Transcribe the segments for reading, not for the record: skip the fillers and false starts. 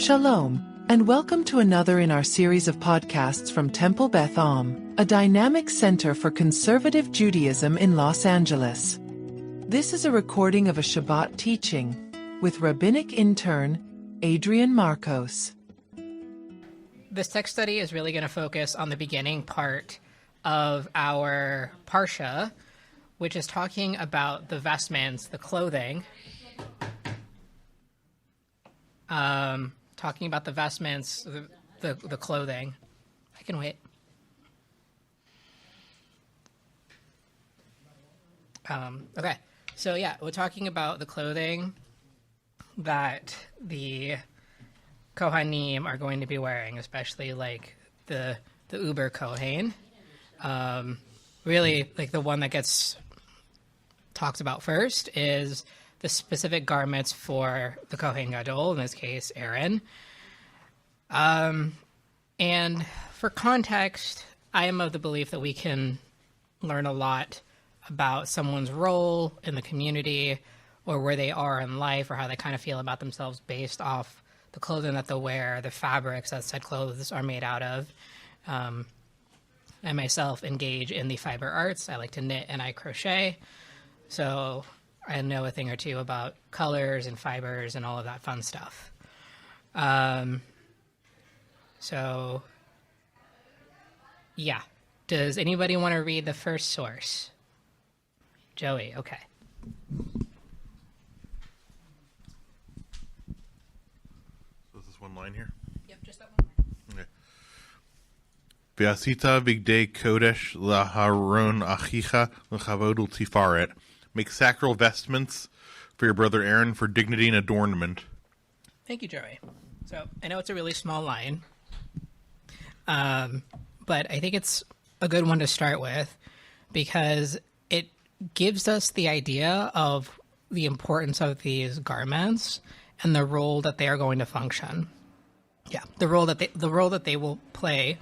Shalom, and welcome to another in our series of podcasts from Temple Beth, a dynamic center for conservative Judaism in Los Angeles. This is a recording of a Shabbat teaching with Rabbinic Intern, Adrian Marcos. This text study is really going to focus on the beginning part of our Parsha, which is talking about the vestments, the clothing. Talking about the vestments, the clothing. I can wait. Okay, so yeah, we're talking about the clothing that the Kohanim are going to be wearing, especially like the Uber Kohen. Really, like the one that gets talked about first is the specific garments for the Kohen Gadol, in this case, Aaron. And for context, I am of the belief that we can learn a lot about someone's role in the community or where they are in life or how they kind of feel about themselves based off the clothing that they wear, the fabrics that said clothes are made out of. I myself engage in the fiber arts. I like to knit and I crochet. So I know a thing or two about colors and fibers and all of that fun stuff. So, yeah. Does anybody want to read the first source? Joey, okay. So is this one line here? Yep, just that one line. Okay. V'asita bigdei kodesh laharon achicha l'chavod u'tifaret. Make sacral vestments for your brother Aaron for dignity and adornment. Thank you, Joey. So I know it's a really small line, but I think it's a good one to start with because it gives us the idea of the importance of these garments and the role that they are going to function. Yeah, the role that they will play,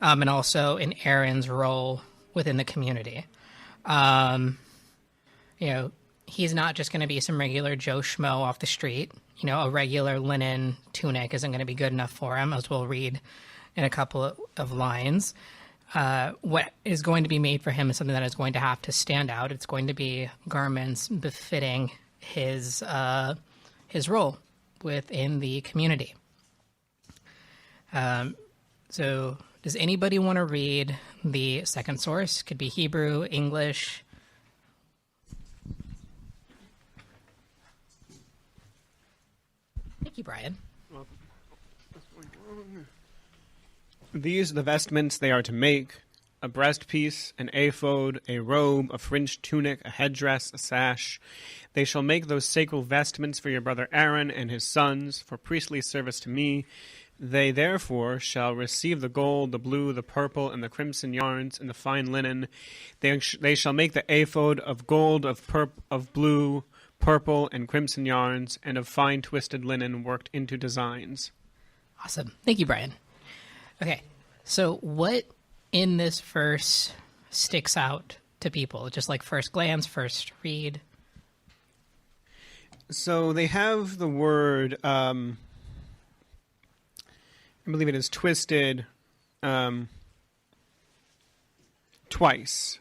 and also in Aaron's role within the community. He's not just going to be some regular Joe Schmo off the street. A regular linen tunic isn't going to be good enough for him, as we'll read in a couple of lines. What is going to be made for him is something that is going to have to stand out. It's going to be garments befitting his role within the community. So does anybody want to read the second source? Could be Hebrew, English. Thank you, Brian. These are the vestments they are to make: a breastpiece, an ephod, a robe, a fringed tunic, a headdress, a sash. They shall make those sacred vestments for your brother Aaron and his sons, for priestly service to me. They therefore shall receive the gold, the blue, the purple, and the crimson yarns, and the fine linen. They shall make the ephod of gold, of blue, purple, and crimson yarns, and of fine twisted linen worked into designs. Awesome. Thank you, Brian. Okay, so what in this verse sticks out to people? Just like first glance, first read? So they have the word, I believe it is twisted, twice.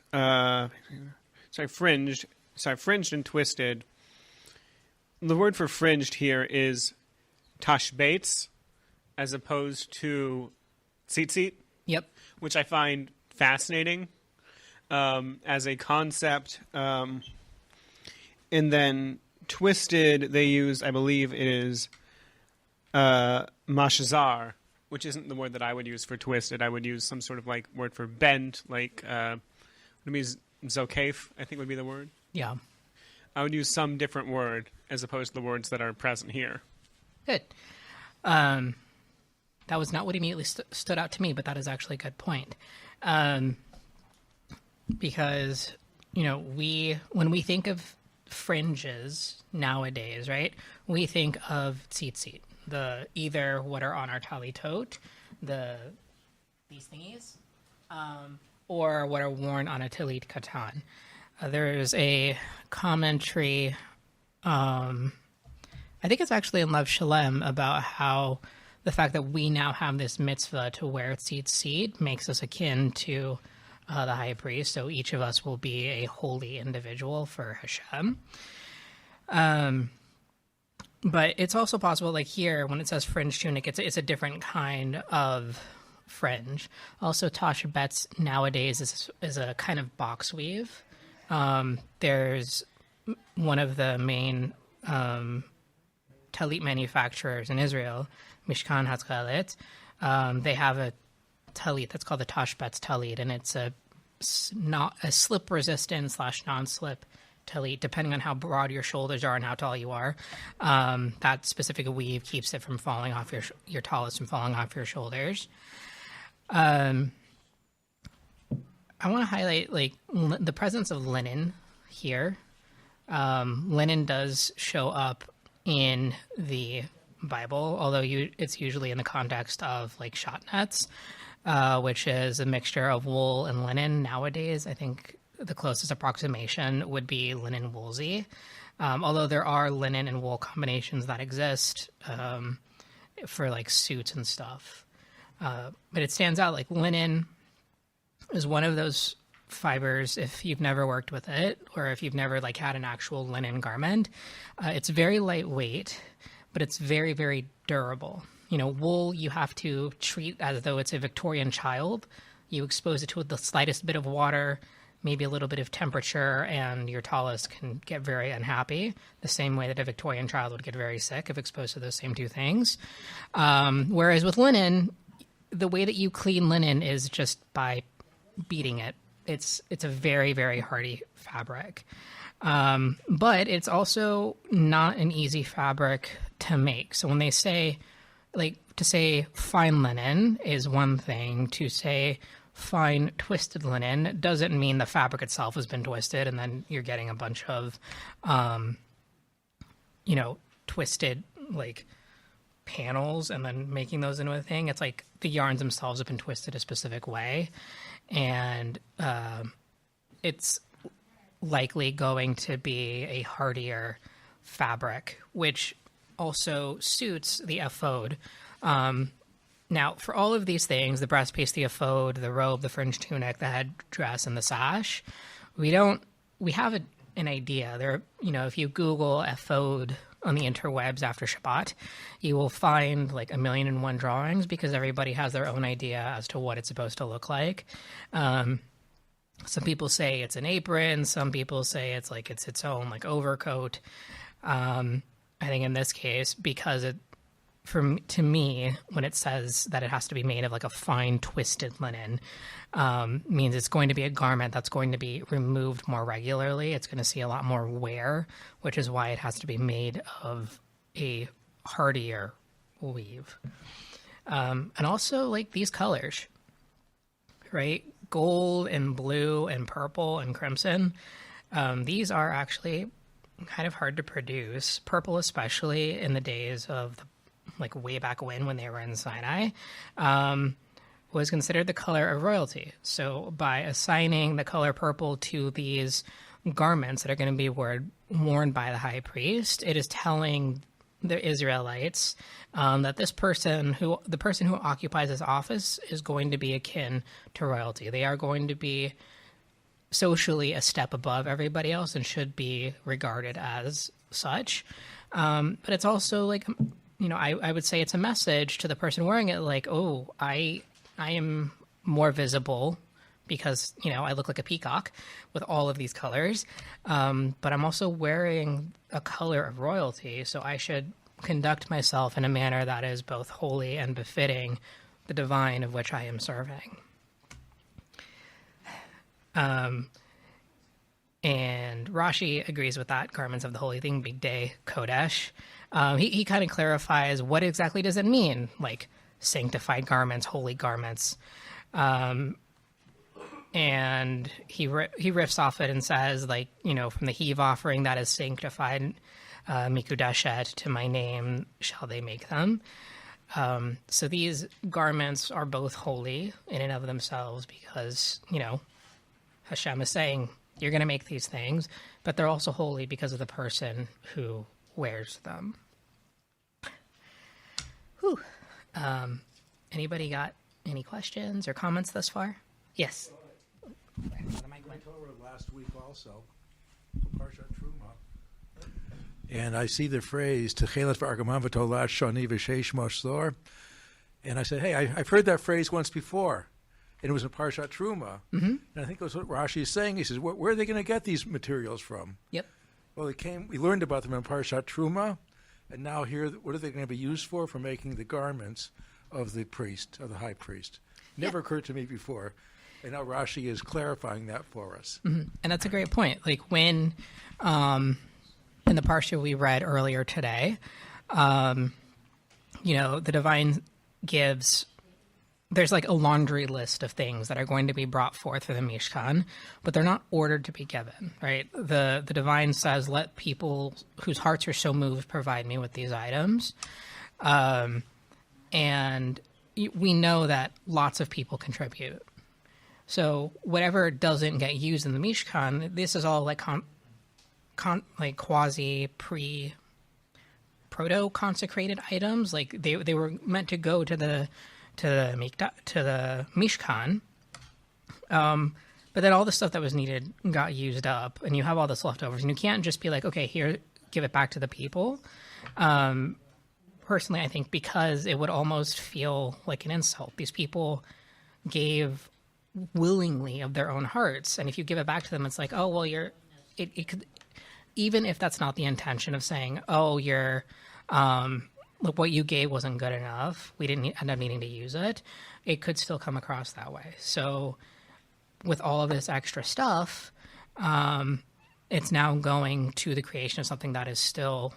Fringed and twisted. The word for fringed here is tashbates, as opposed to tzitzit. Yep. Which I find fascinating as a concept. And then twisted, they use, I believe it is mashazar, which isn't the word that I would use for twisted. I would use some sort of like word for bent, like what it means, zokef, I think would be the word. Yeah. I would use some different word as opposed to the words that are present here. Good. That was not what immediately stood out to me, but that is actually a good point. Because, when we think of fringes nowadays, right, we think of tzitzit, either what are on our talitot, these thingies, or what are worn on a talit katan. There's a commentary, I think it's actually in Lev Shalem, about how the fact that we now have this mitzvah to wear tzitzit makes us akin to the high priest. So each of us will be a holy individual for Hashem. But it's also possible, like here, when it says fringe tunic, it's a different kind of fringe. Also, Shabbat nowadays is a kind of box weave. There's one of the main talit manufacturers in Israel, Mishkan HaTalit. They have a talit that's called the Shabbat talit, and it's not a slip resistant / non-slip talit, depending on how broad your shoulders are and how tall you are. That specific weave keeps it from falling off your tallest from falling off your shoulders. I want to highlight the presence of linen here. Linen does show up in the Bible, although it's usually in the context of shatnez, which is a mixture of wool and linen. Nowadays, I think the closest approximation would be linen woolsey, although there are linen and wool combinations that exist for suits and stuff. But it stands out linen is one of those fibers, if you've never worked with it or if you've never had an actual linen garment. It's very lightweight, but it's very, very durable. Wool you have to treat as though it's a Victorian child. You expose it to the slightest bit of water, maybe a little bit of temperature, and your tallest can get very unhappy, the same way that a Victorian child would get very sick if exposed to those same two things. Whereas with linen, the way that you clean linen is just by beating it. It's a very, very hardy fabric. But it's also not an easy fabric to make. So when they say, to say fine linen is one thing, to say fine twisted linen doesn't mean the fabric itself has been twisted and then you're getting a bunch of, twisted, panels and then making those into a thing. It's the yarns themselves have been twisted a specific way, and it's likely going to be a hardier fabric, which also suits the ephod. Now, for all of these things, the breastpiece, the ephod, the robe, the fringe tunic, the headdress, and the sash, we have an idea. There, if you Google ephod on the interwebs after Shabbat, you will find 1,000,001 drawings because everybody has their own idea as to what it's supposed to look like. Some people say it's an apron. Some people say it's its own overcoat. I think in this case, because to me, when it says that it has to be made of a fine twisted linen, means it's going to be a garment that's going to be removed more regularly. It's going to see a lot more wear, which is why it has to be made of a hardier weave. And also these colors, right? Gold and blue and purple and crimson. These are actually kind of hard to produce. Purple, especially in the days of way back when they were in Sinai, was considered the color of royalty. So by assigning the color purple to these garments that are going to be worn by the high priest, it is telling the Israelites that the person who occupies this office is going to be akin to royalty. They are going to be socially a step above everybody else and should be regarded as such. But it's also I would say it's a message to the person wearing it, I am more visible because, I look like a peacock with all of these colors. But I'm also wearing a color of royalty, so I should conduct myself in a manner that is both holy and befitting the divine of which I am serving. And Rashi agrees with that. Garments of the holy thing, big day, Kodesh. He kind of clarifies what exactly does it mean, sanctified garments, holy garments. And he riffs off it and says, from the heave offering that is sanctified, mikudeshet, to my name shall they make them. So these garments are both holy in and of themselves because, Hashem is saying, you're going to make these things, but they're also holy because of the person who wears them. Whew. Anybody got any questions or comments thus far? Yes. We went over it last week also, Parsha Truma. And I see the phrase, Techelet v'argaman v'tolat shani v'sheish moshzor. And I said, hey, I've heard that phrase once before. And it was in Parsha Truma. Mm-hmm. And I think that's what Rashi is saying. He says, where are they going to get these materials from? Yep. Well, we learned about them in Parsha Truma. And now here, what are they going to be used for? For making the garments of the priest, of the high priest. Never occurred to me before. And now Rashi is clarifying that for us. Mm-hmm. And that's a great point. Like when, in the Parsha we read earlier today, the divine gives, there's like a laundry list of things that are going to be brought forth for the Mishkan, but they're not ordered to be given, right? The divine says, let people whose hearts are so moved provide me with these items. And we know that lots of people contribute. So whatever doesn't get used in the Mishkan, this is all like like quasi proto consecrated items. Like they were meant to go to the Mishkan. But then all the stuff that was needed got used up, and you have all this leftovers, and you can't just be like, okay, here, give it back to the people. Personally, I think because it would almost feel like an insult. These people gave willingly of their own hearts, and if you give it back to them, it's like, oh well, it could, even if that's not the intention of saying, oh, look, what you gave wasn't good enough, we didn't end up needing to use it, it could still come across that way. So with all of this extra stuff, it's now going to the creation of something that is still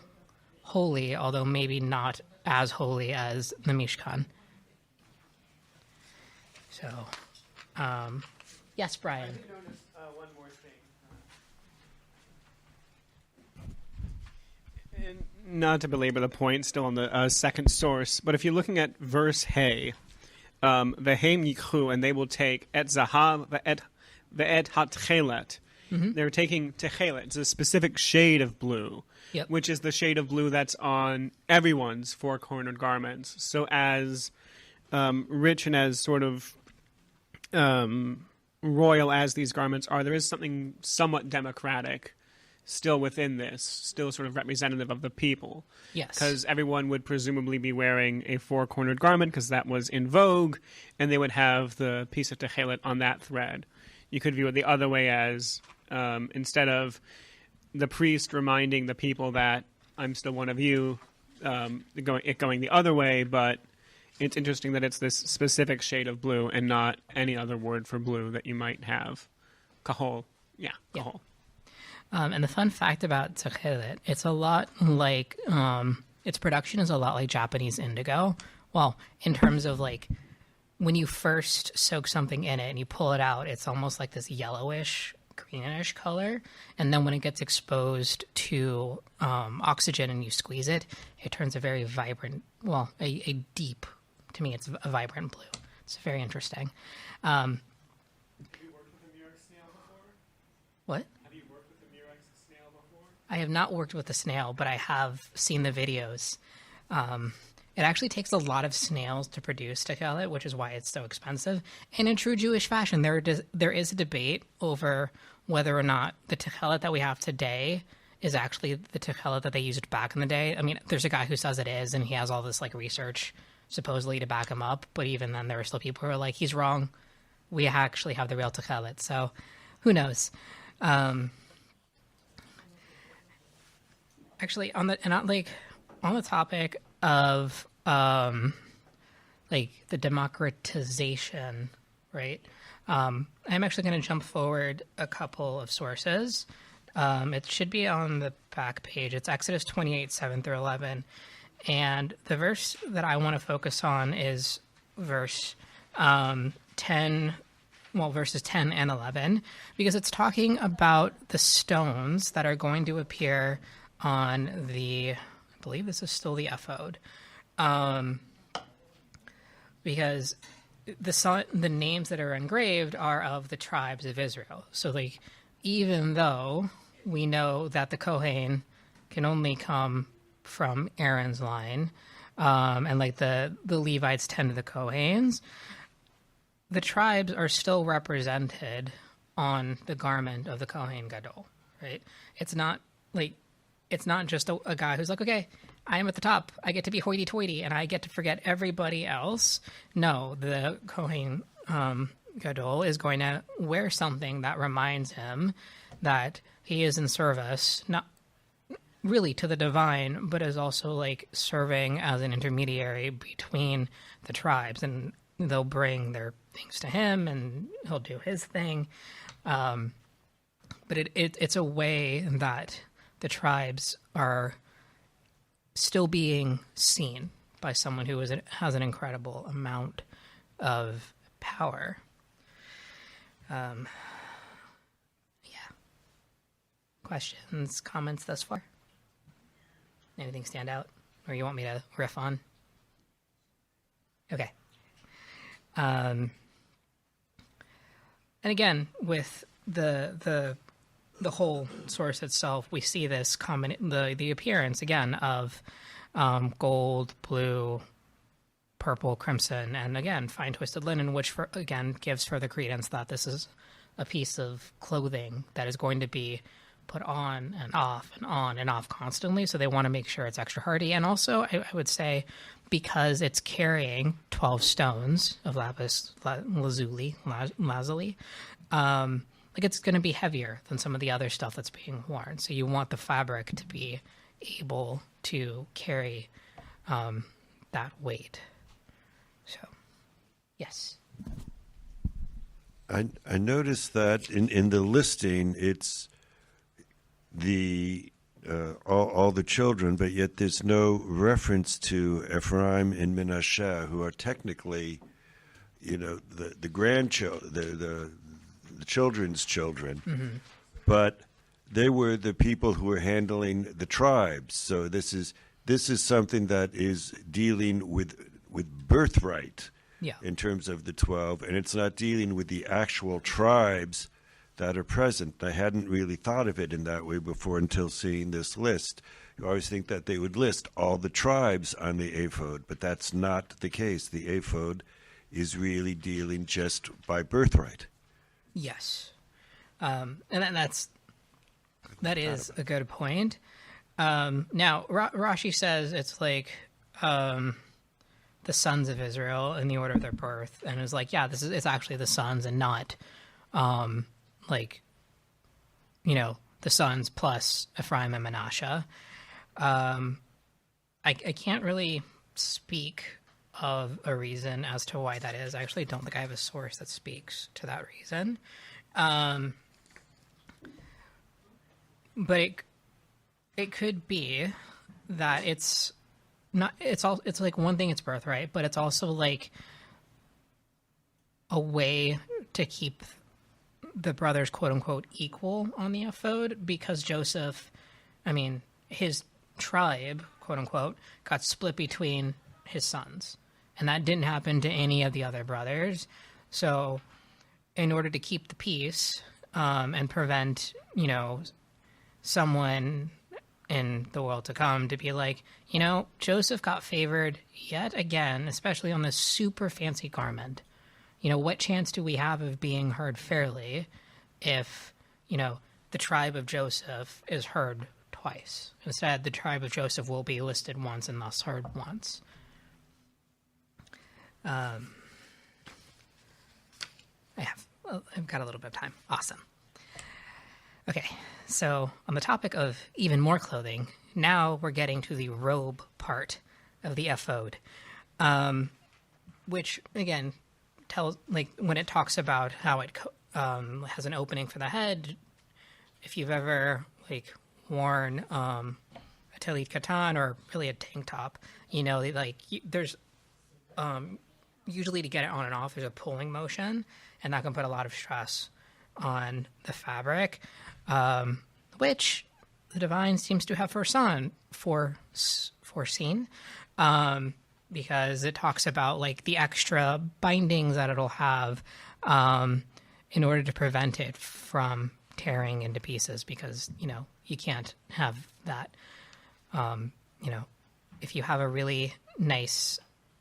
holy, although maybe not as holy as the Mishkan. So, yes, Brian. I did notice one more thing. And not to belabor the point, still on the second source, but if you're looking at verse Hey, V'hem yikhu, and they will take et zahav ve'et hatchelet. Mm-hmm. They're taking techelet. It's a specific shade of blue, yep, which is the shade of blue that's on everyone's four-cornered garments. So as rich and as sort of royal as these garments are, there is something somewhat democratic still within this, still sort of representative of the people. Yes. Because everyone would presumably be wearing a four-cornered garment because that was in vogue, and they would have the piece of techelet on that thread. You could view it the other way as instead of the priest reminding the people that I'm still one of you, going the other way, but it's interesting that it's this specific shade of blue and not any other word for blue that you might have. Kahol. Yeah, kahol. Yeah. And the fun fact about techelet, it's a lot like, its production is a lot like Japanese indigo. Well, in terms of like, when you first soak something in it and you pull it out, it's almost like this yellowish, greenish color. And then when it gets exposed to oxygen and you squeeze it, it turns a very vibrant, well, a deep, to me, it's a vibrant blue. It's very interesting. Have you worked with a murex snail before? What? Have you worked with a murex snail before? I have not worked with a snail, but I have seen the videos. It actually takes a lot of snails to produce techelet, which is why it's so expensive. And in true Jewish fashion, there is a debate over whether or not the techelet that we have today is actually the techelet that they used back in the day. I mean, there's a guy who says it is, and he has all this like research supposedly to back him up. But even then, there are still people who are like, he's wrong. We actually have the real techelet. So who knows? Actually, on the topic of like the democratization, right? I'm actually going to jump forward a couple of sources. It should be on the back page. It's Exodus 28, 7 through 11. And the verse that I want to focus on is verse 10, well, verses 10 and 11, because it's talking about the stones that are going to appear on I believe this is still the ephod, because the names that are engraved are of the tribes of Israel. So, like, even though we know that the Kohen can only come from Aaron's line, and like the Levites tend to the Kohanes, the tribes are still represented on the garment of the Kohen Gadol, right? It's not just a guy who's like, okay, I am at the top. I get to be hoity-toity, and I get to forget everybody else. No, the Kohen Gadol is going to wear something that reminds him that he is in service, not really to the divine, but is also like serving as an intermediary between the tribes, and they'll bring their things to him, and he'll do his thing. But it's a way that the tribes are still being seen by someone who has an incredible amount of power. Yeah. Questions, comments thus far? Anything stand out, or you want me to riff on? Okay. And again, with the whole source itself, we see this the appearance again of gold, blue, purple, crimson, and again fine twisted linen, which again gives further credence that this is a piece of clothing that is going to be put on and off and on and off constantly. So they want to make sure it's extra hardy, and also I would say because it's carrying 12 stones of lapis lazuli, like it's going to be heavier than some of the other stuff that's being worn. So you want the fabric to be able to carry that weight. So, yes. I noticed that in the listing, it's all the children, but yet there's no reference to Ephraim and Menashe, who are technically, the grandchildren, the children's children, Mm-hmm. but they were the people who were handling the tribes. So this is something that is dealing with birthright, Yeah. in terms of the 12, and it's not dealing with the actual tribes that are present. I hadn't really thought of it in that way before until seeing this list. You always think that they would list all the tribes on the ephod, but that's not the case. The ephod is really dealing just by birthright. Yes. And that is a good point. Now, Rashi says it's like the sons of Israel in the order of their birth, and it's like, yeah, it's actually the sons and not the sons plus Ephraim and Manasseh. I can't really speak of a reason as to why that is. I actually don't think I have a source that speaks to that reason. But it could be that it's not. It's like one thing, it's birthright, but it's also like a way to keep the brothers, quote unquote, equal on the ephod, because Joseph, his tribe, quote unquote, got split between his sons, and that didn't happen to any of the other brothers. So, in order to keep the peace and prevent, someone in the world to come to be like, Joseph got favored yet again, especially on this super fancy garment. What chance do we have of being heard fairly if, the tribe of Joseph is heard twice? Instead, the tribe of Joseph will be listed once and thus heard once. I've got a little bit of time. Awesome. Okay, so on the topic of even more clothing, now we're getting to the robe part of the ephod, which, again, tells, when it talks about how it has an opening for the head. If you've ever worn a talit katan or really a tank top, there's usually to get it on and off, there's a pulling motion, and that can put a lot of stress on the fabric, which the divine seems to have foreseen, because it talks about the extra bindings that it'll have in order to prevent it from tearing into pieces, because you can't have that if you have a really nice,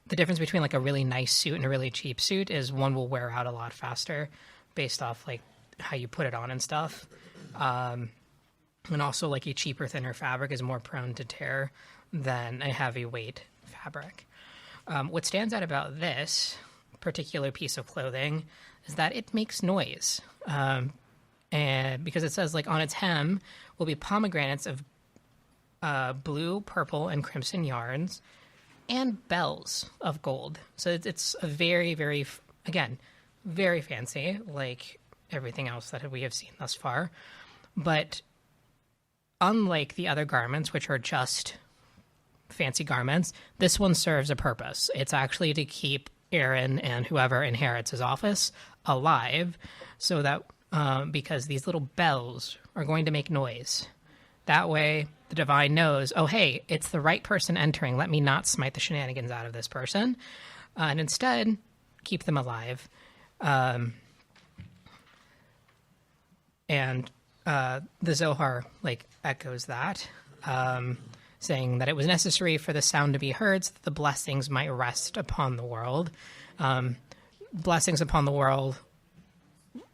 the difference between like a really nice suit and a really cheap suit is one will wear out a lot faster based off like how you put it on and stuff. And also like a cheaper, thinner fabric is more prone to tear than a heavyweight fabric. What stands out about this particular piece of clothing is that it makes noise. And because it says like on its hem will be pomegranates of blue, purple, and crimson yarns, and bells of gold. So it's a very, very, again, very fancy, like everything else that we have seen thus far. But unlike the other garments, which are just fancy garments, this one serves a purpose. It's actually to keep Aaron and whoever inherits his office alive, so that because these little bells are going to make noise. That way, the divine knows, oh, hey, it's the right person entering. Let me not smite the shenanigans out of this person, and instead keep them alive. And the Zohar like echoes that, saying that it was necessary for the sound to be heard so that the blessings might rest upon the world. Blessings upon the world,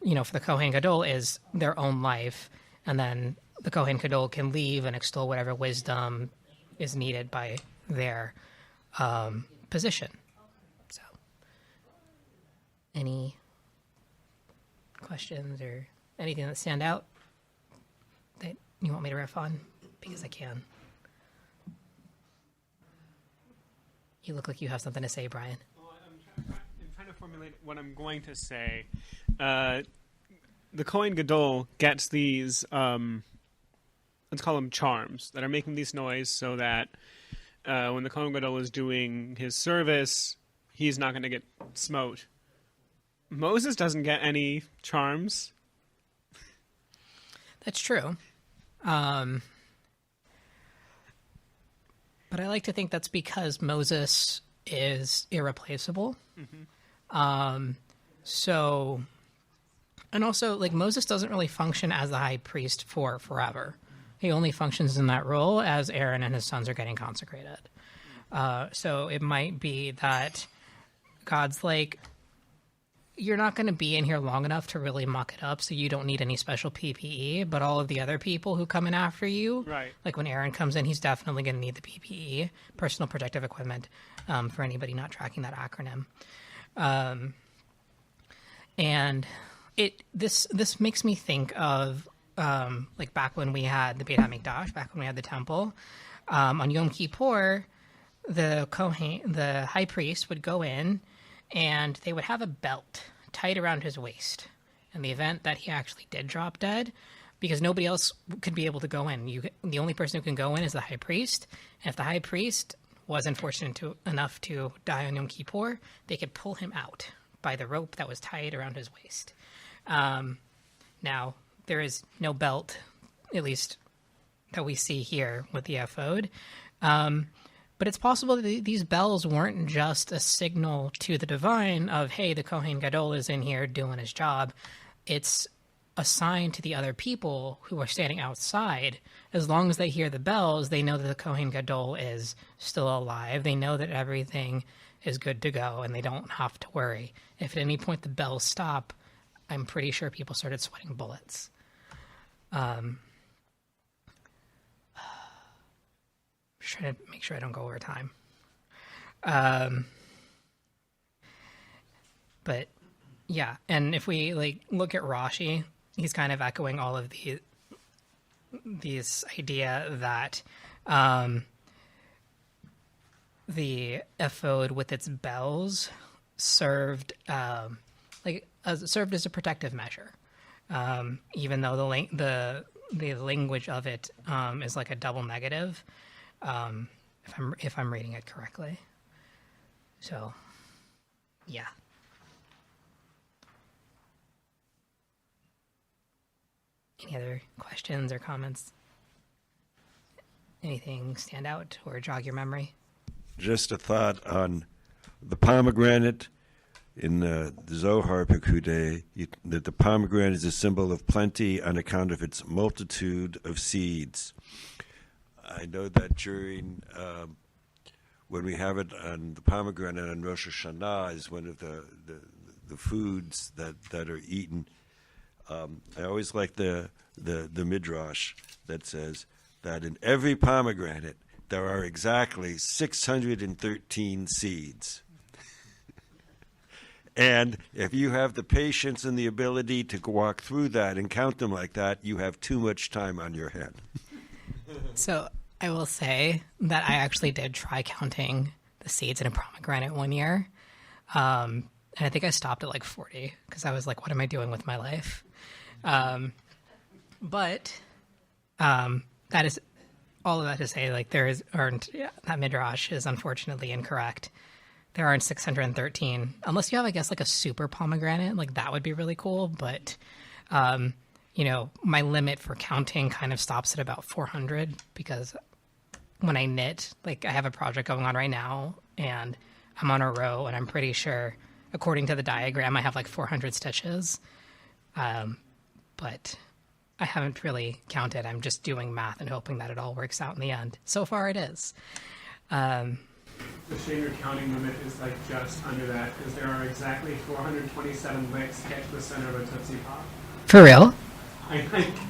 you know, for the Kohen Gadol is their own life, and then the Kohen Gadol can leave and extol whatever wisdom is needed by their position. So, any questions or anything that stand out that you want me to riff on? Because I can. You look like you have something to say, Brian. Well, I'm trying to formulate what I'm going to say. The Kohen Gadol gets these, let's call them charms, that are making these noise so that when the Kohen Gadol is doing his service, he's not going to get smote. Moses doesn't get any charms. That's true. But I like to think that's because Moses is irreplaceable. Mm-hmm. So, and also, like, Moses doesn't really function as the high priest for forever. He only functions in that role as Aaron and his sons are getting consecrated. So it might be that God's like, you're not going to be in here long enough to really muck it up, so you don't need any special PPE, but all of the other people who come in after you, right? Like when Aaron comes in, he's definitely going to need the PPE, personal protective equipment, for anybody not tracking that acronym. And this makes me think of like back when we had the Beit HaMikdash, back when we had the temple, on Yom Kippur, the high priest would go in, and they would have a belt tied around his waist in the event that he actually did drop dead, because nobody else could be able to go in. The only person who can go in is the high priest. And if the high priest wasn't fortunate enough to die on Yom Kippur, they could pull him out by the rope that was tied around his waist. Now, there is no belt, at least that we see here with the ephod. But it's possible that these bells weren't just a signal to the divine of, hey, the Kohen Gadol is in here doing his job. It's a sign to the other people who are standing outside. As long as they hear the bells, they know that the Kohen Gadol is still alive. They know that everything is good to go, and they don't have to worry. If at any point the bells stop, I'm pretty sure people started sweating bullets. Trying to make sure I don't go over time. But yeah, and if we like look at Rashi, he's kind of echoing all of these idea that the ephod with its bells served as a protective measure, even though the language of it is like a double negative. If I'm reading it correctly. So, yeah. Any other questions or comments? Anything stand out or jog your memory? Just a thought on the pomegranate in the Zohar Pekudei, that the pomegranate is a symbol of plenty on account of its multitude of seeds. I know that during when we have it on the pomegranate on Rosh Hashanah is one of the foods that are eaten. I always like the midrash that says that in every pomegranate there are exactly 613 seeds. And if you have the patience and the ability to walk through that and count them like that, you have too much time on your hand. So I will say that I actually did try counting the seeds in a pomegranate one year. And I think I stopped at like 40 because I was like, what am I doing with my life? But that is all of that to say, like, that midrash is unfortunately incorrect. There aren't 613, unless you have, I guess, like a super pomegranate. Like, that would be really cool. But, my limit for counting kind of stops at about 400 because when I knit, like, I have a project going on right now and I'm on a row and I'm pretty sure, according to the diagram, I have like 400 stitches. But I haven't really counted. I'm just doing math and hoping that it all works out in the end. So far it is. The shame your counting limit is like just under that because there are exactly 427 licks to get to the center of a Tootsie Pop. For real? I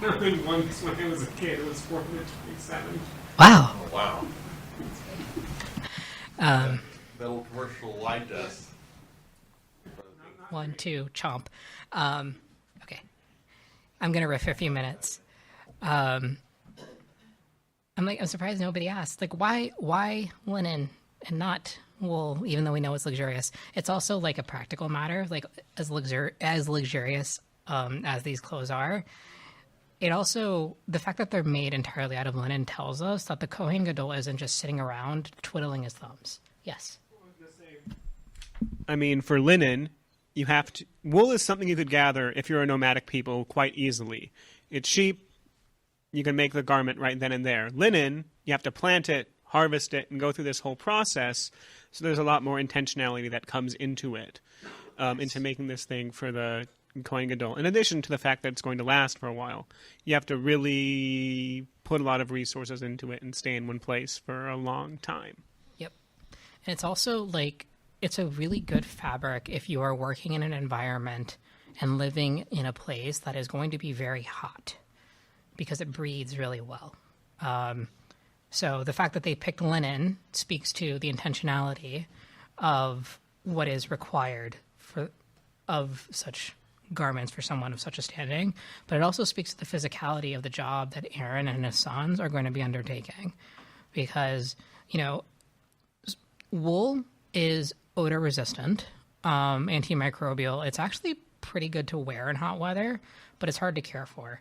counted once when I was a kid. It was 427. Wow. Oh, wow. That'll commercial light us. 1, 2, chomp. Okay. I'm going to riff for a few minutes. I'm surprised nobody asked. Like, why linen and not wool, even though we know it's luxurious? It's also like a practical matter, like as luxurious as these clothes are. It also, the fact that they're made entirely out of linen tells us that the Kohen Gadol isn't just sitting around twiddling his thumbs. Yes. I mean, for linen, you have to. Wool is something you could gather if you're a nomadic people quite easily. It's cheap. You can make the garment right then and there. Linen, you have to plant it, harvest it, and go through this whole process. So there's a lot more intentionality that comes into it, into making this thing for the Kohen Gadol. In addition to the fact that it's going to last for a while, you have to really put a lot of resources into it and stay in one place for a long time. Yep. And it's also like, it's a really good fabric if you are working in an environment and living in a place that is going to be very hot because it breathes really well. So the fact that they picked linen speaks to the intentionality of what is required of such garments for someone of such a standing, but it also speaks to the physicality of the job that Aaron and his sons are going to be undertaking because, wool is odor resistant, antimicrobial. It's actually pretty good to wear in hot weather, but it's hard to care for.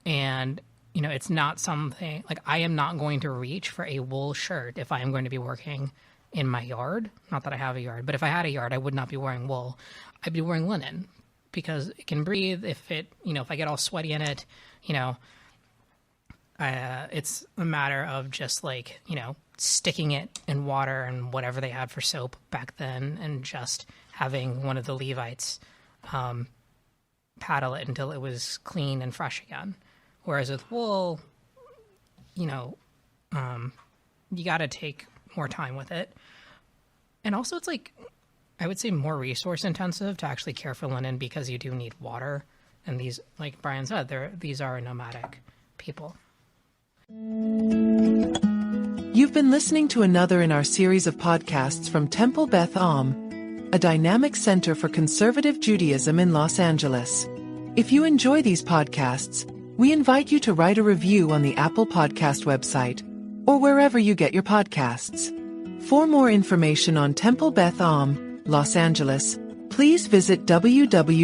And, it's not something like I am not going to reach for a wool shirt if I am going to be working in my yard. Not that I have a yard, but if I had a yard, I would not be wearing wool. I'd be wearing linen because it can breathe. If I get all sweaty in it, it's a matter of just like, sticking it in water and whatever they had for soap back then and just having one of the Levites paddle it until it was clean and fresh again. Whereas with wool, you got to take more time with it. And also it's like, I would say more resource intensive to actually care for linen because you do need water. And these, like Brian said, these are nomadic people. You've been listening to another in our series of podcasts from Temple Beth Am, a dynamic center for conservative Judaism in Los Angeles. If you enjoy these podcasts, we invite you to write a review on the Apple Podcast website or wherever you get your podcasts. For more information on Temple Beth Am, Los Angeles, please visit www.tbala.org.